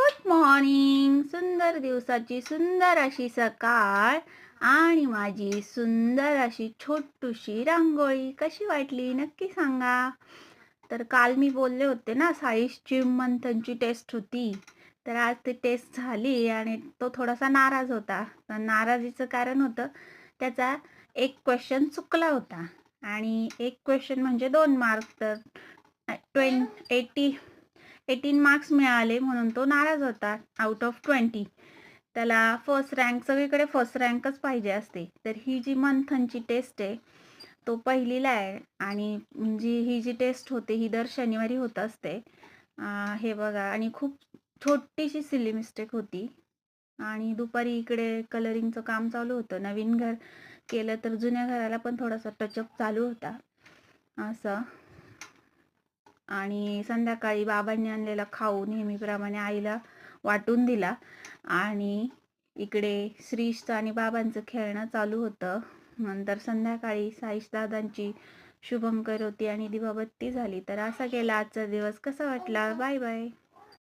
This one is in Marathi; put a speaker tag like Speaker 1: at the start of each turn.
Speaker 1: Good morning. सुंदर दिवसाची सुंदर अशी सकाळ आणि माझी सुंदर अशी छोटूशी रांगोळी कशी वाटली नक्की सांगा. तर काल मी बोलले होते ना, साईशची मंथनची टेस्ट होती. तर आज ती टेस्ट झाली आणि तो थोडासा नाराज होता. तर नाराजीचं कारण होतं, त्याचा एक क्वेश्चन चुकला होता आणि एक क्वेश्चन म्हणजे 2 मार्क. तर 18 मार्क्स मिळाले म्हणून तो नाराज होता आउट ऑफ 20. त्याला फर्स्ट रँक, सगळीकडे फर्स्ट रँकच पाहिजे असते. तर ही जी मंथनची टेस्ट आहे, तो पहिलीला आहे आणि म्हणजे ही जी टेस्ट होते ही दर शनिवारी होत असते. हे बघा, आणि खूप छोटीशी सिली मिस्टेक होती. आणि दुपारी इकडे कलरिंगचं काम चालू होतं. नवीन घर केलं तर जुन्या घराला पण थोडासा टचअप चालू होता असं. आणि संध्याकाळी बाबांनी आणलेला खाऊ नेहमीप्रमाणे आईला वाटून दिला आणि इकडे श्रीशचं आणि बाबांचं खेळणं चालू होतं. नंतर संध्याकाळी साईश दादांची शुभंकर होती आणि दिवाबत्ती झाली. तर असा गेला आजचा दिवस. कसा वाटला? Bye bye.